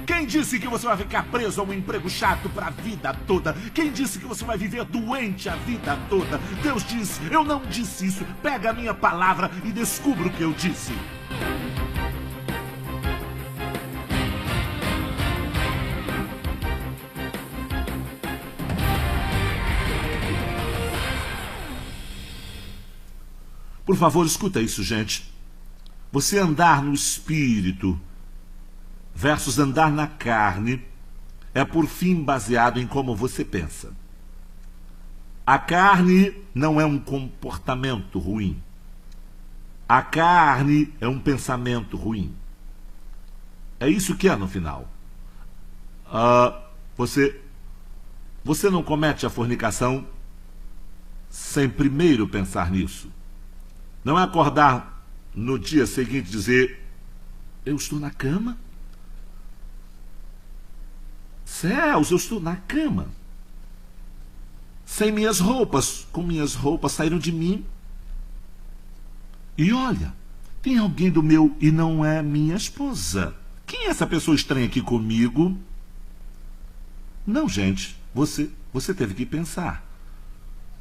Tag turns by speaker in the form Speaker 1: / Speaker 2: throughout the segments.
Speaker 1: Quem disse que você vai ficar preso a um emprego chato para a vida toda? Quem disse que você vai viver doente a vida toda? Deus disse, eu não disse isso. Pega a minha palavra e descubra o que eu disse. Por favor, escuta isso, gente. Você andar no espírito versus andar na carne é por fim baseado em como você pensa. A carne não é um comportamento ruim. A carne é um pensamento ruim. É isso que é no final. Você não comete a fornicação sem primeiro pensar nisso. Não é acordar no dia seguinte e dizer, eu estou na cama? Céus, eu estou na cama. Sem minhas roupas, com minhas roupas saíram de mim. E olha, tem alguém do meu e não é minha esposa. Quem é essa pessoa estranha aqui comigo? Não, gente, você teve que pensar.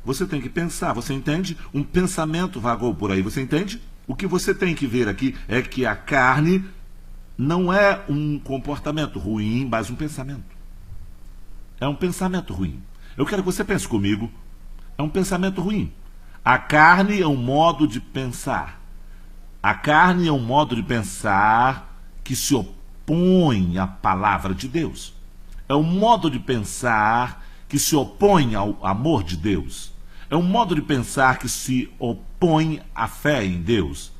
Speaker 1: Você tem que pensar, você entende? Um pensamento vagou por aí, você entende? O que você tem que ver aqui é que a carne não é um comportamento ruim, mas um pensamento. É um pensamento ruim. Eu quero que você pense comigo. É um pensamento ruim. A carne é um modo de pensar. A carne é um modo de pensar que se opõe à palavra de Deus. É um modo de pensar que se opõe ao amor de Deus. É um modo de pensar que se opõe à fé em Deus.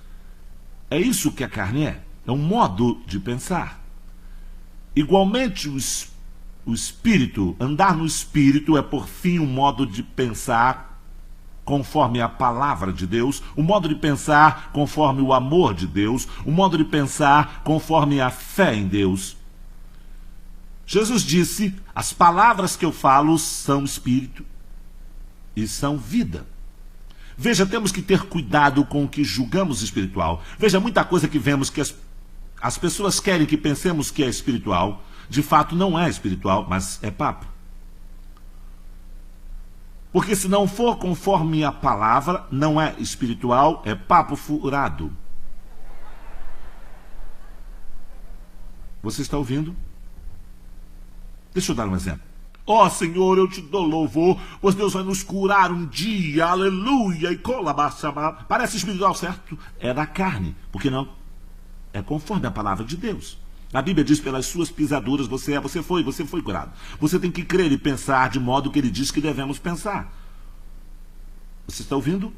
Speaker 1: É isso que a carne é. É um modo de pensar. Igualmente, o espírito, andar no espírito é por fim um modo de pensar conforme a palavra de Deus, um modo de pensar conforme o amor de Deus, um modo de pensar conforme a fé em Deus. Jesus disse, as palavras que eu falo são espírito e são vida. Veja, temos que ter cuidado com o que julgamos espiritual. Veja, muita coisa que vemos que as pessoas querem que pensemos que é espiritual, de fato não é espiritual, mas é papo. Porque se não for conforme a palavra, não é espiritual, é papo furado. Você está ouvindo? Deixa eu dar um exemplo. Ó Senhor, eu te dou louvor, pois Deus vai nos curar um dia, aleluia, e colabachama. Parece espiritual, certo? É da carne, porque não é conforme a palavra de Deus. A Bíblia diz, pelas suas pisaduras você foi curado. Você tem que crer e pensar de modo que ele diz que devemos pensar. Você está ouvindo?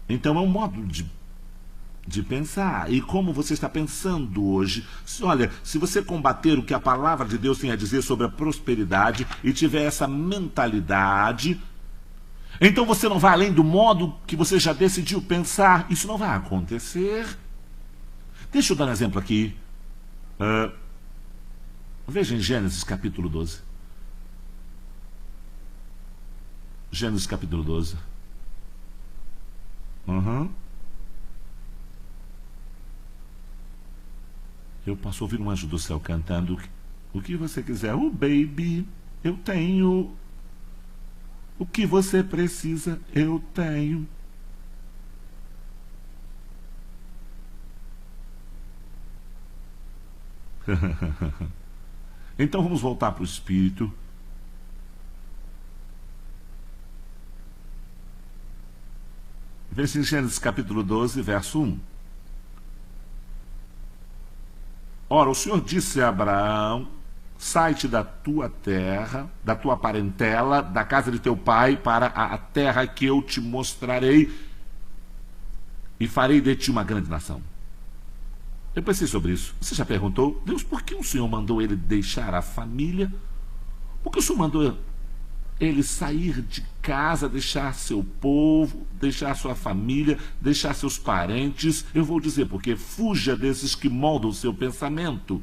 Speaker 1: Então é um modo de pensar. E como você está pensando hoje? Olha, se você combater o que a palavra de Deus tem a dizer sobre a prosperidade e tiver essa mentalidade, então você não vai além do modo que você já decidiu pensar. Isso não vai acontecer. Deixa eu dar um exemplo aqui. Veja em Gênesis capítulo 12. Gênesis capítulo 12. Eu posso ouvir um anjo do céu cantando o que você quiser. Oh, baby, eu tenho. O que você precisa, eu tenho. Então vamos voltar para o espírito. Veja em Gênesis capítulo 12, verso 1. Ora, o Senhor disse a Abraão, sai-te da tua terra, da tua parentela, da casa de teu pai, para a terra que eu te mostrarei, e farei de ti uma grande nação. Eu pensei sobre isso. Você já perguntou, Deus, por que o Senhor mandou ele deixar a família? Por que o Senhor mandou ele sair de casa, deixar seu povo, deixar sua família, deixar seus parentes? Eu vou dizer, porque fuja desses que moldam o seu pensamento.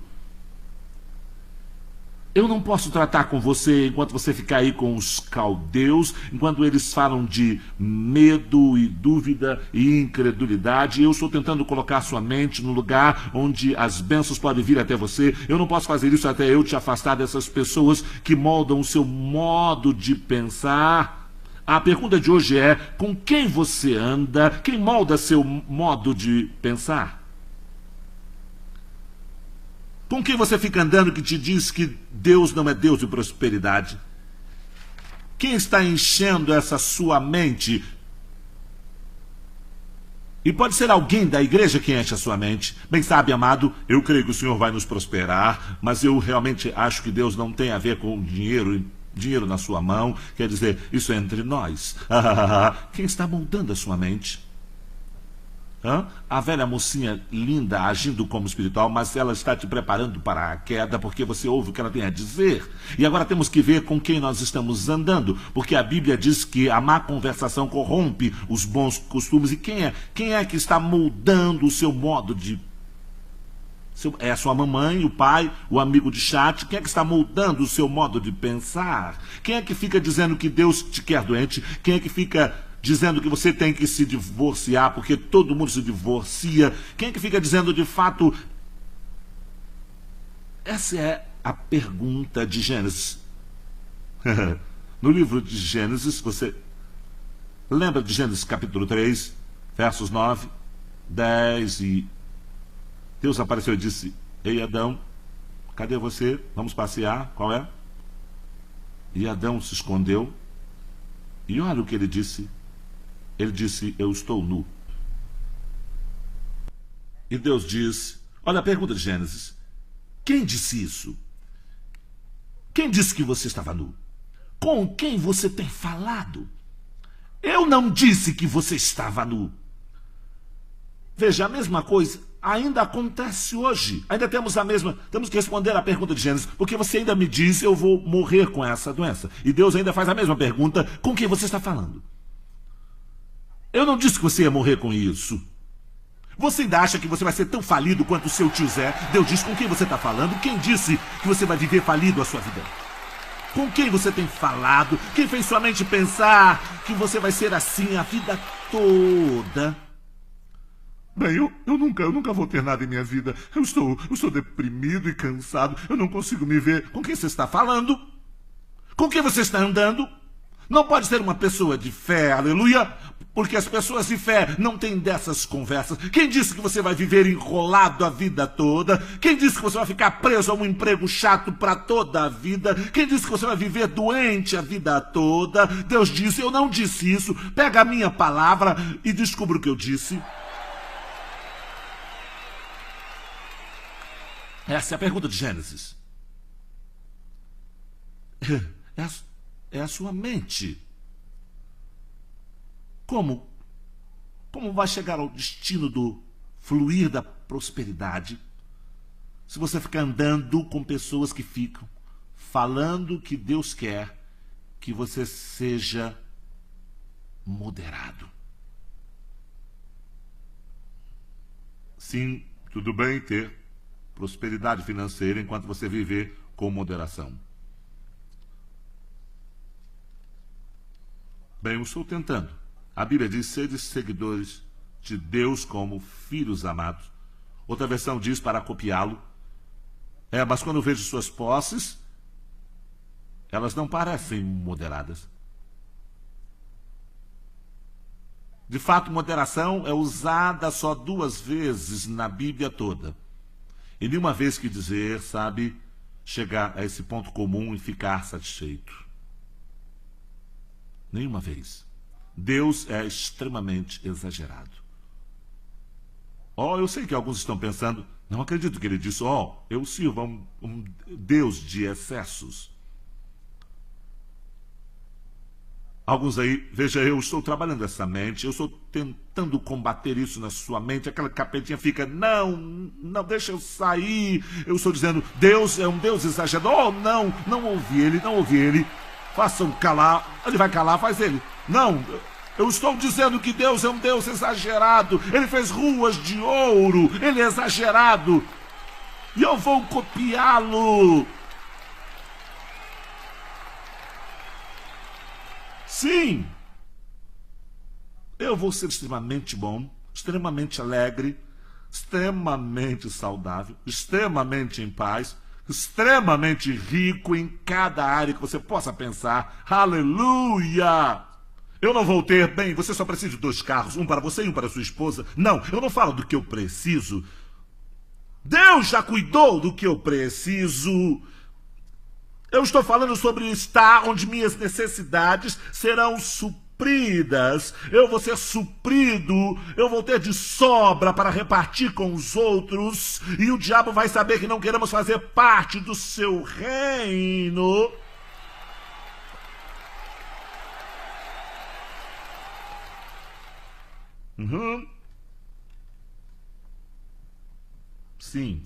Speaker 1: Eu não posso tratar com você enquanto você ficar aí com os caldeus, enquanto eles falam de medo e dúvida e incredulidade. Eu estou tentando colocar sua mente no lugar onde as bênçãos podem vir até você. Eu não posso fazer isso até eu te afastar dessas pessoas que moldam o seu modo de pensar. A pergunta de hoje é: com quem você anda? Quem molda seu modo de pensar? Com quem você fica andando que te diz que Deus não é Deus de prosperidade? Quem está enchendo essa sua mente? E pode ser alguém da igreja que enche a sua mente. Bem sabe, amado, eu creio que o Senhor vai nos prosperar, mas eu realmente acho que Deus não tem a ver com dinheiro na sua mão. Quer dizer, isso é entre nós. Quem está moldando a sua mente? A velha mocinha linda agindo como espiritual, mas ela está te preparando para a queda, porque você ouve o que ela tem a dizer. E agora temos que ver com quem nós estamos andando, porque a Bíblia diz que a má conversação corrompe os bons costumes. E quem é que está moldando o seu modo de... É a sua mamãe, o pai, o amigo de chat? Quem é que está moldando o seu modo de pensar? Quem é que fica dizendo que Deus te quer doente? Quem é que fica dizendo que você tem que se divorciar porque todo mundo se divorcia? Quem é que fica dizendo de fato? Essa é a pergunta de Gênesis. No livro de Gênesis, você lembra de Gênesis capítulo 3, versos 9, 10 e... Deus apareceu e disse: ei, Adão, cadê você? Vamos passear. Qual é? E Adão se escondeu. E olha o que ele disse. Ele disse: eu estou nu. E Deus disse... Olha a pergunta de Gênesis. Quem disse isso? Quem disse que você estava nu? Com quem você tem falado? Eu não disse que você estava nu. Veja, a mesma coisa ainda acontece hoje. Ainda temos temos que responder à pergunta de Gênesis, porque você ainda me diz: eu vou morrer com essa doença. E Deus ainda faz a mesma pergunta: com quem você está falando? Eu não disse que você ia morrer com isso. Você ainda acha que você vai ser tão falido quanto o seu tio Zé? Deus diz: com quem você está falando? Quem disse que você vai viver falido a sua vida? Com quem você tem falado? Quem fez sua mente pensar que você vai ser assim a vida toda? Bem, eu nunca vou ter nada em minha vida. Eu estou deprimido e cansado. Eu não consigo me ver. Com quem você está falando? Com quem você está andando? Não pode ser uma pessoa de fé, aleluia, porque as pessoas de fé não têm dessas conversas. Quem disse que você vai viver enrolado a vida toda? Quem disse que você vai ficar preso a um emprego chato para toda a vida? Quem disse que você vai viver doente a vida toda? Deus disse: eu não disse isso. Pega a minha palavra e descubra o que eu disse. Essa é a pergunta de Gênesis. É a sua mente. Como vai chegar ao destino do fluir da prosperidade se você ficar andando com pessoas que ficam falando que Deus quer que você seja moderado? Sim, tudo bem ter prosperidade financeira enquanto você viver com moderação. Bem, eu estou tentando. A Bíblia diz: sede seguidores de Deus como filhos amados. Outra versão diz: para copiá-lo. Mas quando eu vejo suas posses, elas não parecem moderadas. De fato, moderação é usada só 2 vezes na Bíblia toda. E nenhuma vez que dizer, sabe, chegar a esse ponto comum e ficar satisfeito. Nenhuma vez. Deus é extremamente exagerado. Eu sei que alguns estão pensando: não acredito que ele disse: eu sirvo a um Deus de excessos. Alguns aí, veja, eu estou trabalhando essa mente, eu estou tentando combater isso na sua mente. Aquela capetinha fica: não, deixa eu sair. Eu estou dizendo: Deus é um Deus exagerado. Não ouvi ele. Façam calar. Ele vai calar, faz ele. Não, eu estou dizendo que Deus é um Deus exagerado. Ele fez ruas de ouro. Ele é exagerado. E eu vou copiá-lo. Sim, eu vou ser extremamente bom, extremamente alegre, extremamente saudável, extremamente em paz, extremamente rico em cada área que você possa pensar. Aleluia! Eu não vou ter, bem, você só precisa de 2 carros, um para você e um para sua esposa. Não, eu não falo do que eu preciso. Deus já cuidou do que eu preciso. Eu estou falando sobre estar onde minhas necessidades serão supridas. Eu vou ser suprido, eu vou ter de sobra para repartir com os outros. E o diabo vai saber que não queremos fazer parte do seu reino. Uhum. Sim.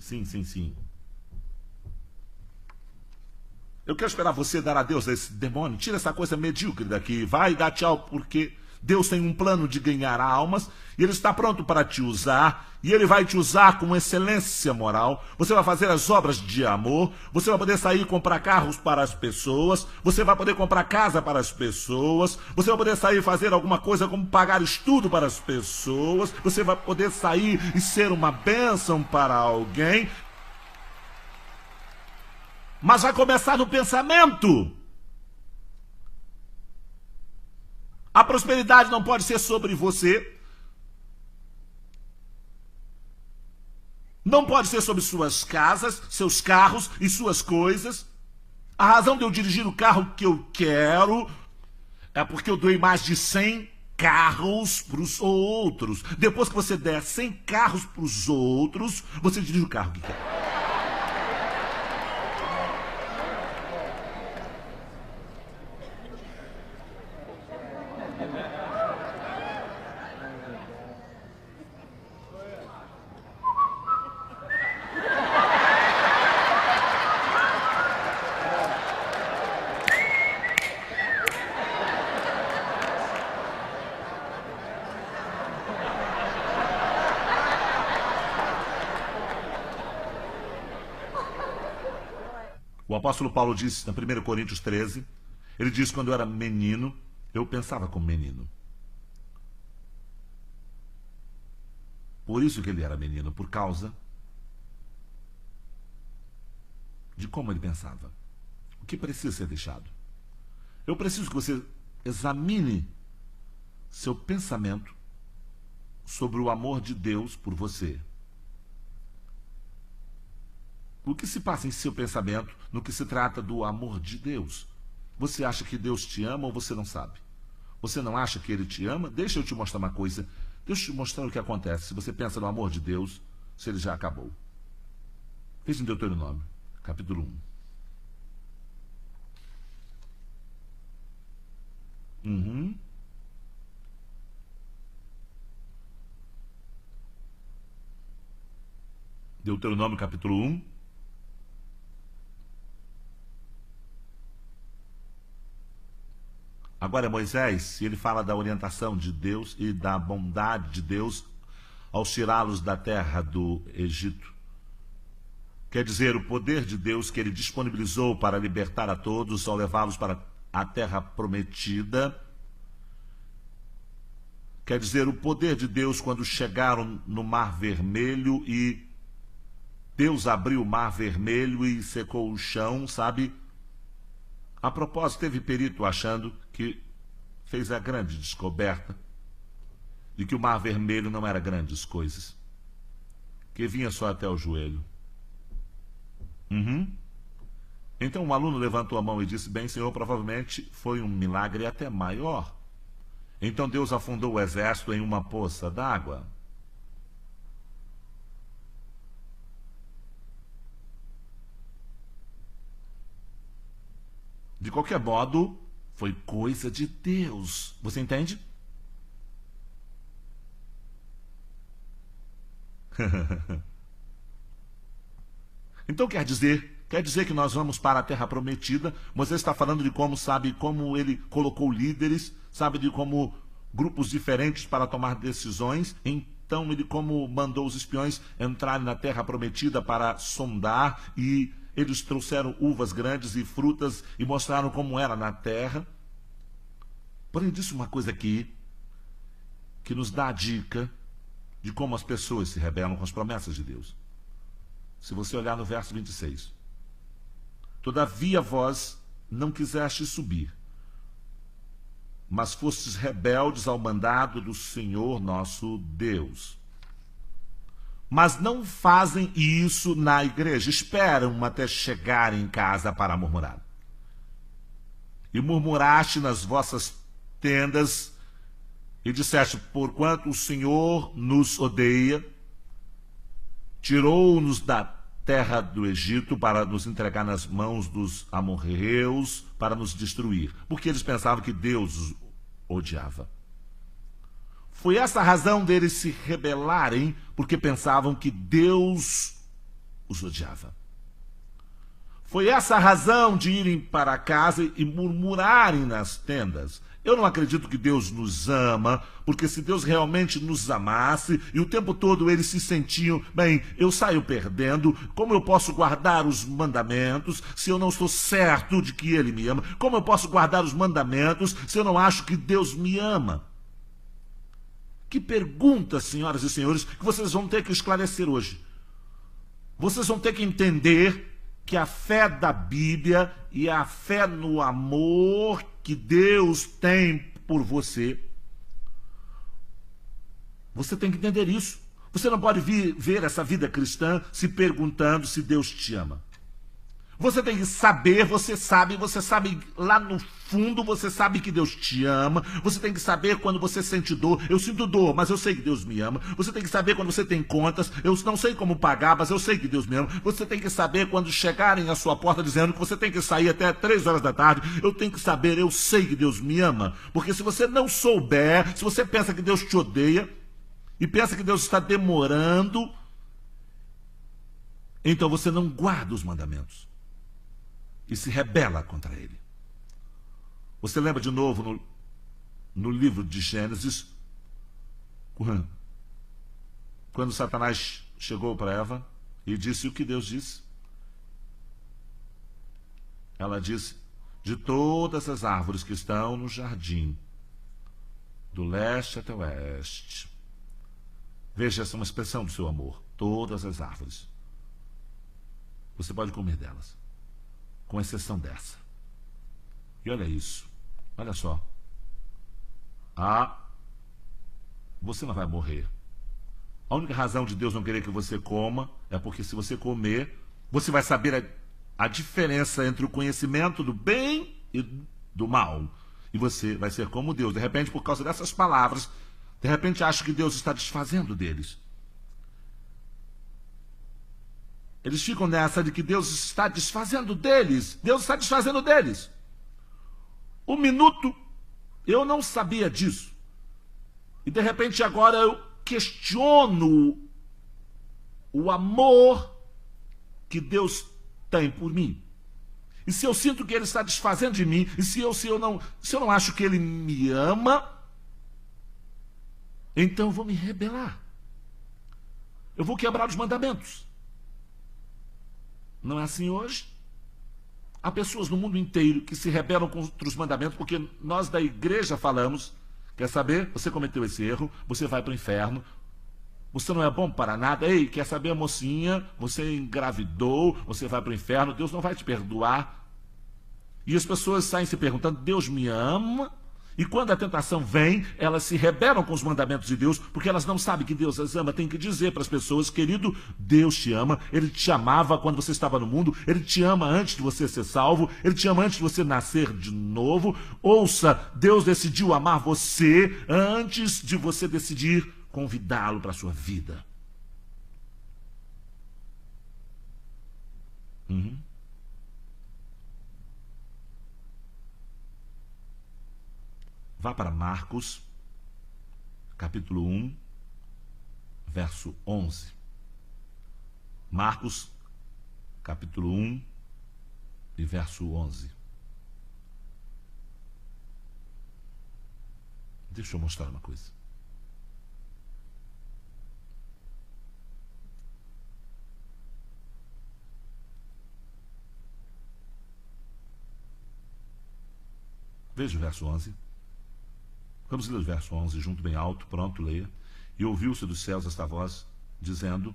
Speaker 1: Eu quero esperar você dar adeus a esse demônio. Tira essa coisa medíocre daqui. Vai dar tchau, porque Deus tem um plano de ganhar almas e Ele está pronto para te usar. E Ele vai te usar com excelência moral. Você vai fazer as obras de amor. Você vai poder sair e comprar carros para as pessoas. Você vai poder comprar casa para as pessoas. Você vai poder sair e fazer alguma coisa como pagar estudo para as pessoas. Você vai poder sair e ser uma bênção para alguém. Mas vai começar no pensamento. A prosperidade não pode ser sobre você. Não pode ser sobre suas casas, seus carros e suas coisas. A razão de eu dirigir o carro que eu quero é porque eu doei mais de 100 carros para os outros. Depois que você der 100 carros para os outros, você dirige o carro que quer. O apóstolo Paulo disse na 1 Coríntios 13, ele diz: quando eu era menino, eu pensava como menino. Por isso que ele era menino, por causa de como ele pensava. O que precisa ser deixado? Eu preciso que você examine seu pensamento sobre o amor de Deus por você. O que se passa em seu pensamento no que se trata do amor de Deus? Você acha que Deus te ama ou você não sabe? Você não acha que Ele te ama? Deixa eu te mostrar uma coisa. Deixa eu te mostrar o que acontece se você pensa no amor de Deus, se Ele já acabou. Veja em Deuteronômio, capítulo 1. Deuteronômio, capítulo 1. Agora é Moisés, e ele fala da orientação de Deus e da bondade de Deus ao tirá-los da terra do Egito. Quer dizer, o poder de Deus que ele disponibilizou para libertar a todos ao levá-los para a terra prometida. Quer dizer, o poder de Deus quando chegaram no Mar Vermelho e Deus abriu o Mar Vermelho e secou o chão, sabe? A propósito, teve perito achando que fez a grande descoberta de que o Mar Vermelho não era grandes coisas, que vinha só até o joelho. Então um aluno levantou a mão e disse: bem, senhor, provavelmente foi um milagre até maior. Então Deus afundou o exército em uma poça d'água. De qualquer modo, foi coisa de Deus. Você entende? Então quer dizer que nós vamos para a terra prometida. Moisés está falando de como, sabe, como ele colocou líderes, sabe, de como grupos diferentes para tomar decisões. Então ele como mandou os espiões entrarem na terra prometida para sondar, e eles trouxeram uvas grandes e frutas e mostraram como era na terra. Porém, disse uma coisa aqui que nos dá a dica de como as pessoas se rebelam com as promessas de Deus. Se você olhar no verso 26. Todavia vós não quisestes subir, mas fostes rebeldes ao mandado do Senhor nosso Deus. Mas não fazem isso na igreja, esperam até chegar em casa para murmurar. E murmuraste nas vossas tendas, e disseste, porquanto o Senhor nos odeia, tirou-nos da terra do Egito para nos entregar nas mãos dos amorreus, para nos destruir, porque eles pensavam que Deus os odiava. Foi essa a razão deles se rebelarem, porque pensavam que Deus os odiava. Foi essa a razão de irem para casa e murmurarem nas tendas. Eu não acredito que Deus nos ama, porque se Deus realmente nos amasse, e o tempo todo eles se sentiam, bem, eu saio perdendo, como eu posso guardar os mandamentos se eu não estou certo de que Ele me ama? Como eu posso guardar os mandamentos se eu não acho que Deus me ama? Que pergunta, senhoras e senhores, que vocês vão ter que esclarecer hoje. Vocês vão ter que entender que a fé da Bíblia e a fé no amor que Deus tem por você, você tem que entender isso. Você não pode ver essa vida cristã se perguntando se Deus te ama. Você tem que saber, você sabe lá no fundo, você sabe que Deus te ama. Você tem que saber quando você sente dor. Eu sinto dor, mas eu sei que Deus me ama. Você tem que saber quando você tem contas. Eu não sei como pagar, mas eu sei que Deus me ama. Você tem que saber quando chegarem à sua porta dizendo que você tem que sair até 3 horas da tarde. Eu tenho que saber, eu sei que Deus me ama. Porque se você não souber, se você pensa que Deus te odeia e pensa que Deus está demorando, então você não guarda os mandamentos e se rebela contra ele. Você lembra de novo no livro de Gênesis, quando Satanás chegou para Eva e disse o que Deus disse? Ela disse, de todas as árvores que estão no jardim, do leste até o oeste. Veja, essa é uma expressão do seu amor. Todas as árvores. Você pode comer delas, com exceção dessa. E olha isso. Olha só. Você não vai morrer. A única razão de Deus não querer que você coma é porque se você comer, você vai saber a diferença entre o conhecimento do bem e do mal. E você vai ser como Deus. De repente, por causa dessas palavras, de repente acha que Deus está desfazendo deles. Eles ficam nessa de que Deus está desfazendo deles. Deus está desfazendo deles. Um minuto, eu não sabia disso. E de repente agora eu questiono o amor que Deus tem por mim. E se eu sinto que Ele está desfazendo de mim, e se eu não acho que Ele me ama, então eu vou me rebelar. Eu vou quebrar os mandamentos. Não é assim hoje? Há pessoas no mundo inteiro que se rebelam contra os mandamentos porque nós da igreja falamos, quer saber? Você cometeu esse erro, você vai para o inferno, você não é bom para nada. Ei, quer saber, mocinha? Você engravidou, você vai para o inferno, Deus não vai te perdoar. E as pessoas saem se perguntando, Deus me ama? E quando a tentação vem, elas se rebelam com os mandamentos de Deus, porque elas não sabem que Deus as ama. Tem que dizer para as pessoas, querido, Deus te ama, Ele te amava quando você estava no mundo, Ele te ama antes de você ser salvo, Ele te ama antes de você nascer de novo. Ouça, Deus decidiu amar você antes de você decidir convidá-lo para a sua vida. Vá para Marcos, capítulo 1, verso 11. Marcos, capítulo 1 e verso 11. Deixa eu mostrar uma coisa. Veja o verso 11. Vamos ler o verso 11 junto, bem alto. Pronto, leia. E ouviu-se dos céus esta voz, dizendo: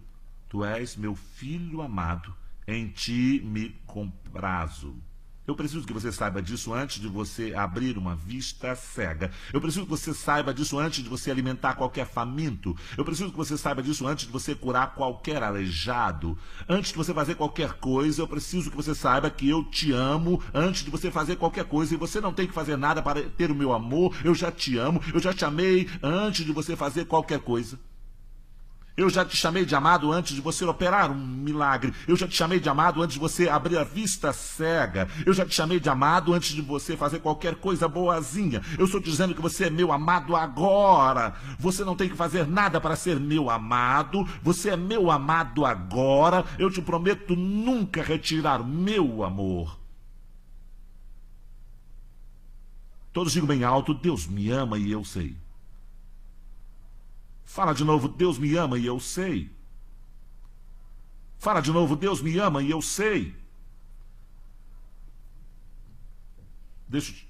Speaker 1: Tu és meu filho amado, em ti me comprazo. Eu preciso que você saiba disso antes de você abrir uma vista cega. Eu preciso que você saiba disso antes de você alimentar qualquer faminto. Eu preciso que você saiba disso antes de você curar qualquer aleijado. Antes de você fazer qualquer coisa, eu preciso que você saiba que eu te amo antes de você fazer qualquer coisa. E você não tem que fazer nada para ter o meu amor. Eu já te amo, eu já te amei antes de você fazer qualquer coisa. Eu já te chamei de amado antes de você operar um milagre. Eu já te chamei de amado antes de você abrir a vista cega. Eu já te chamei de amado antes de você fazer qualquer coisa boazinha. Eu estou dizendo que você é meu amado agora. Você não tem que fazer nada para ser meu amado. Você é meu amado agora. Eu te prometo nunca retirar o meu amor. Todos digam bem alto: Deus me ama e eu sei. Fala de novo: Deus me ama e eu sei. Fala de novo: Deus me ama e eu sei. Deixa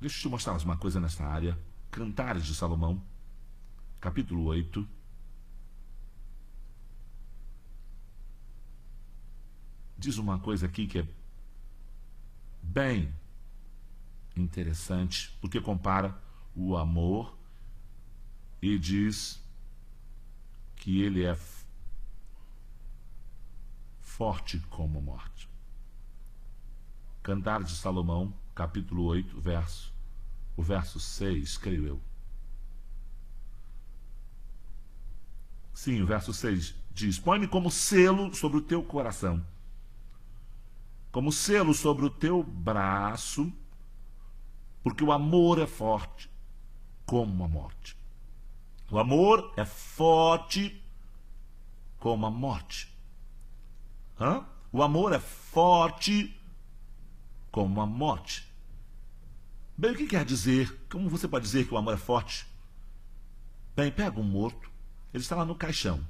Speaker 1: eu te mostrar mais uma coisa nessa área. Cantares de Salomão, capítulo 8. Diz uma coisa aqui que é bem interessante, porque compara o amor e diz que ele é forte como a morte. Cantares de Salomão, capítulo 8, o verso 6, creio eu. Sim, o verso 6 diz: Põe-me como selo sobre o teu coração, como selo sobre o teu braço, porque o amor é forte como a morte. O amor é forte como a morte. O amor é forte como a morte. Bem, o que quer dizer? Como você pode dizer que o amor é forte? Bem, pega um morto, ele está lá no caixão.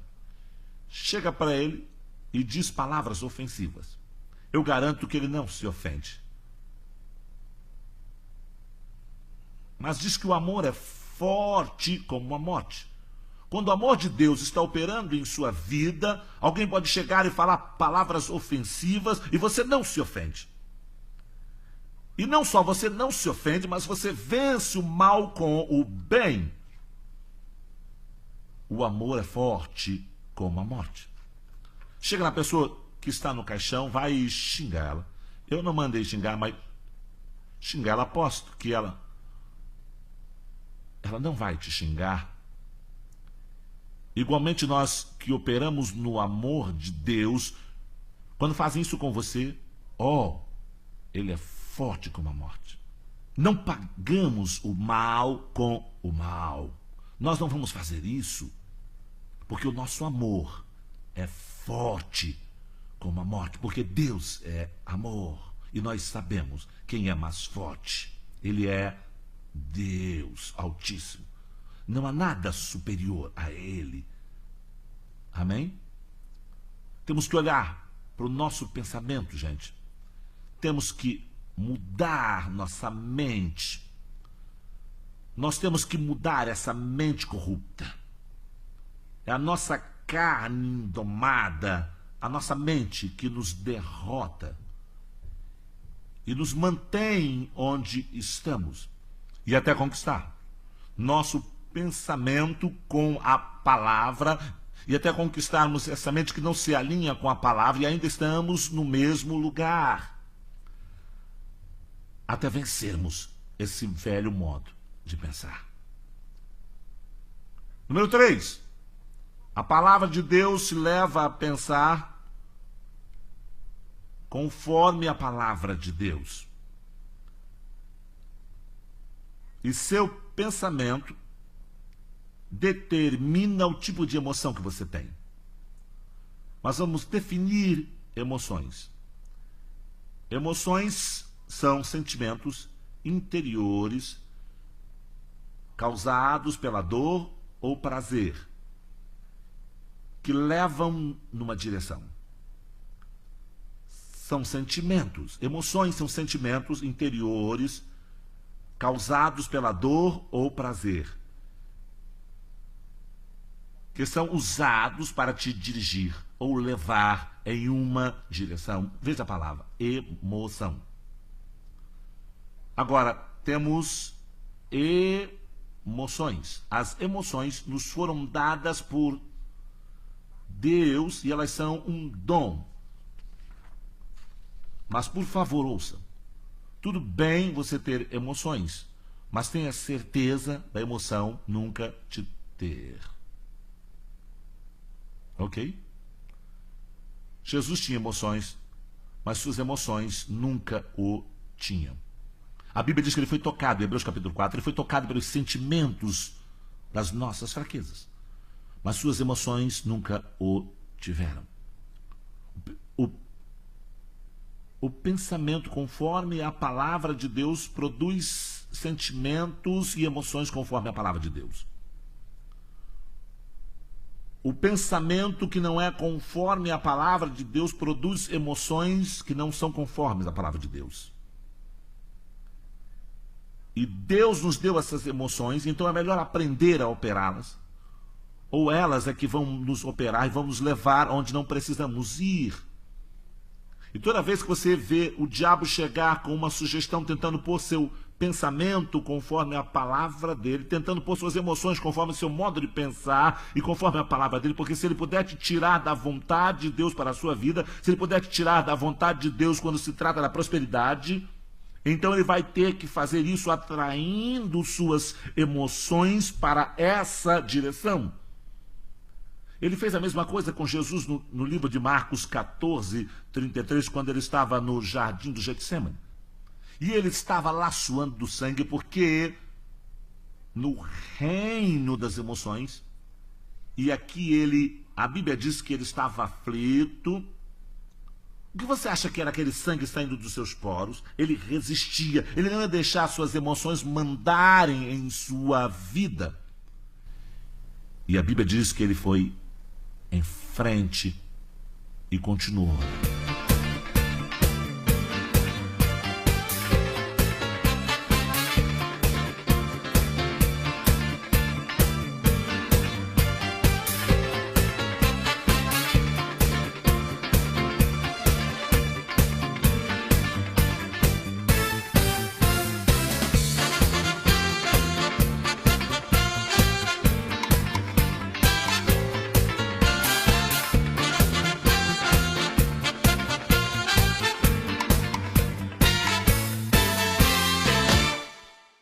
Speaker 1: Chega para ele e diz palavras ofensivas. Eu garanto que ele não se ofende. Mas diz que o amor é forte como a morte. Quando o amor de Deus está operando em sua vida, alguém pode chegar e falar palavras ofensivas e você não se ofende. E não só você não se ofende, mas você vence o mal com o bem. O amor é forte como a morte. Chega na pessoa que está no caixão, vai xingar ela. Eu não mandei xingar, mas xingar ela, aposto que ela não vai te xingar. Igualmente nós que operamos no amor de Deus, quando fazem isso com você, ele é forte como a morte. Não pagamos o mal com o mal. Nós não vamos fazer isso, porque o nosso amor é forte como a morte, porque Deus é amor. E nós sabemos quem é mais forte. Ele é Deus Altíssimo. Não há nada superior a Ele. Amém? Temos que olhar para o nosso pensamento, gente. Temos que mudar nossa mente. Nós temos que mudar essa mente corrupta. É a nossa carne indomada, a nossa mente que nos derrota e nos mantém onde estamos e até conquistar nosso pensamento com a palavra e até conquistarmos essa mente que não se alinha com a palavra e ainda estamos no mesmo lugar, até vencermos esse velho modo de pensar. Número 3, a palavra de Deus se leva a pensar conforme a palavra de Deus. E seu pensamento determina o tipo de emoção que você tem. Mas vamos definir emoções. Emoções são sentimentos interiores causados pela dor ou prazer que levam numa direção. São sentimentos. Emoções são sentimentos interiores causados pela dor ou prazer, que são usados para te dirigir ou levar em uma direção. Veja a palavra, emoção. Agora, temos emoções. As emoções nos foram dadas por Deus e elas são um dom. Mas, por favor, ouça. Tudo bem você ter emoções, mas tenha certeza da emoção nunca te ter. Ok? Jesus tinha emoções, mas suas emoções nunca o tinham. A Bíblia diz que ele foi tocado, em Hebreus capítulo 4, ele foi tocado pelos sentimentos das nossas fraquezas, mas suas emoções nunca o tiveram. O pensamento conforme a palavra de Deus produz sentimentos e emoções conforme a palavra de Deus. O pensamento que não é conforme a palavra de Deus produz emoções que não são conformes à palavra de Deus. E Deus nos deu essas emoções, então é melhor aprender a operá-las. Ou elas é que vão nos operar e vão nos levar onde não precisamos ir. E toda vez que você vê o diabo chegar com uma sugestão, tentando pôr seu pensamento conforme a palavra dele, tentando pôr suas emoções conforme o seu modo de pensar e conforme a palavra dele, porque se ele puder te tirar da vontade de Deus para a sua vida, se ele puder te tirar da vontade de Deus quando se trata da prosperidade, então ele vai ter que fazer isso atraindo suas emoções para essa direção. Ele fez a mesma coisa com Jesus no livro de Marcos 14, 33, quando ele estava no jardim do Getsêmani. E ele estava lá suando do sangue, porque no reino das emoções, e aqui a Bíblia diz que ele estava aflito. O que você acha que era aquele sangue saindo dos seus poros? Ele resistia, ele não ia deixar suas emoções mandarem em sua vida. E a Bíblia diz que ele foi em frente e continuou.